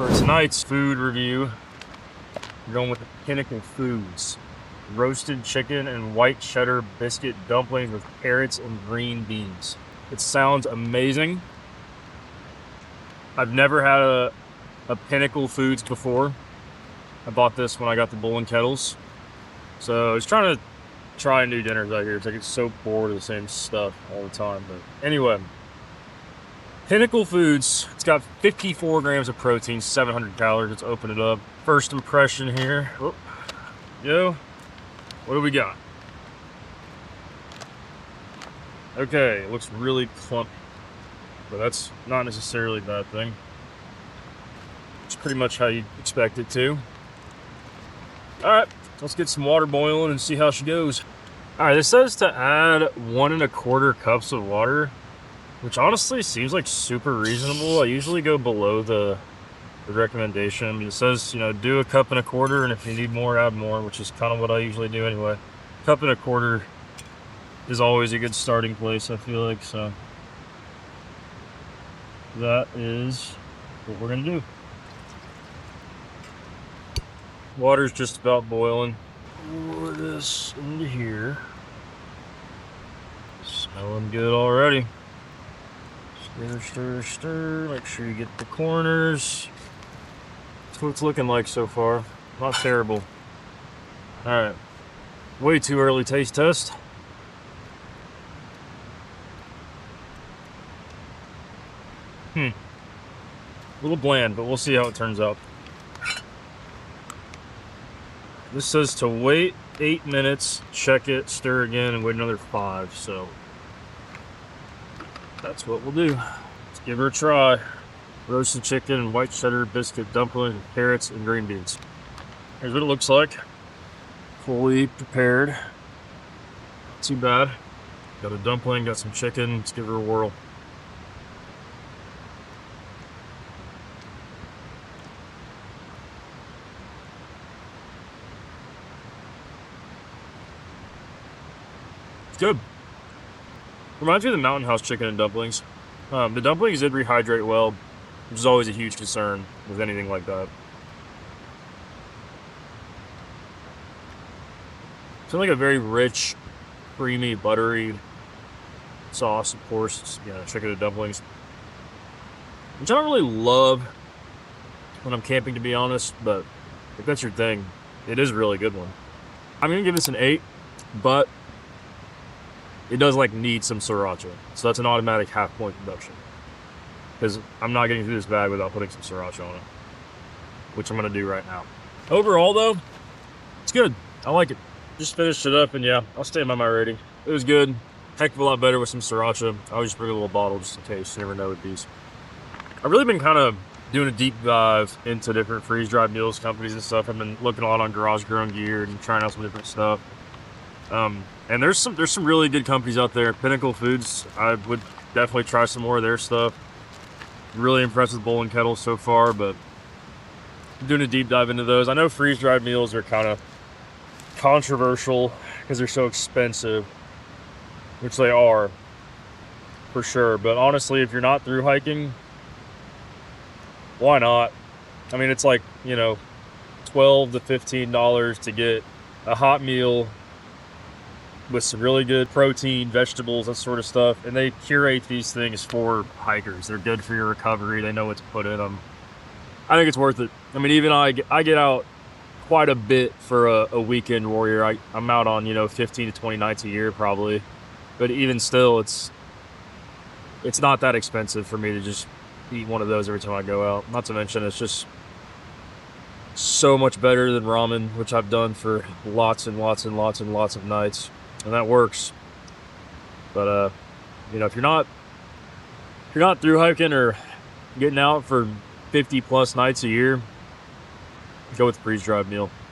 For tonight's food review, we're going with the Pinnacle Foods. Roasted chicken and white cheddar biscuit dumplings with carrots and green beans. It sounds amazing. I've never had a Pinnacle Foods before. I bought this when I got the Bull and Kettles. So I was trying to try new dinners out here. It's like it's so bored of the same stuff all the time. But anyway, Pinnacle Foods, it's got 54 grams of protein, 700 calories. Let's open it up. First impression here. Oh, yo, what do we got? Okay, it looks really clumpy, but that's not necessarily a bad thing. It's pretty much how you'd expect it to. All right, let's get some water boiling and see how she goes. All right, this says to add 1 1/4 cups of water, which honestly seems like super reasonable. I usually go below the recommendation. I mean, it says, you know, do 1 1/4 cups, and if you need more, add more, which is kind of what I usually do anyway. 1 1/4 cups is always a good starting place, I feel like, so that is what we're gonna do. Water's just about boiling. Pour this into here. Smelling good already. Stir, stir, stir. Make sure you get the corners. That's what it's looking like so far. Not terrible. Alright. Way too early taste test. A little bland, but we'll see how it turns out. This says to wait 8 minutes, check it, stir again, and wait another 5, so that's what we'll do. Let's give her a try. Roasted chicken and white cheddar biscuit dumplings with carrots and green beans. Here's what it looks like. Fully prepared. Not too bad. Got a dumpling, got some chicken. Let's give her a whirl. It's good. Reminds me of the Mountain House chicken and dumplings. The dumplings did rehydrate well, which is always a huge concern with anything like that. It's like a very rich, creamy, buttery sauce, of course. It's, you know, chicken and dumplings, which I don't really love when I'm camping, to be honest, but if that's your thing, it is a really good one. I'm gonna give this an 8, but it does like need some sriracha, so that's an automatic half-point deduction, because I'm not getting through this bag without putting some sriracha on it, which I'm gonna do right now. Overall though, it's good. I like it. Just finished it up, and yeah, I'll stand by my rating. It was good. Heck of a lot better with some sriracha. I always just bring a little bottle just in case. You never know with these. I've really been kind of doing a deep dive into different freeze-dried meals companies and stuff. I've been looking a lot on Garage Grown Gear and trying out some different stuff. And there's some really good companies out there. Pinnacle Foods, I would definitely try some more of their stuff. Really impressed with Bull and Kettles so far, but I'm doing a deep dive into those. I know freeze-dried meals are kind of controversial because they're so expensive, which they are for sure. But honestly, if you're not through hiking, why not? I mean, it's like, you know, $12 to $15 to get a hot meal with some really good protein, vegetables, that sort of stuff. And they curate these things for hikers. They're good for your recovery. They know what to put in them. I think it's worth it. I mean, even I get out quite a bit for a weekend warrior. I'm out on, you know, 15 to 20 nights a year probably. But even still, it's not that expensive for me to just eat one of those every time I go out. Not to mention, it's just so much better than ramen, which I've done for lots and lots and lots and lots of nights. And that works. But you know, if you're not through hiking or getting out for 50 plus nights a year, go with the freeze-dried meal.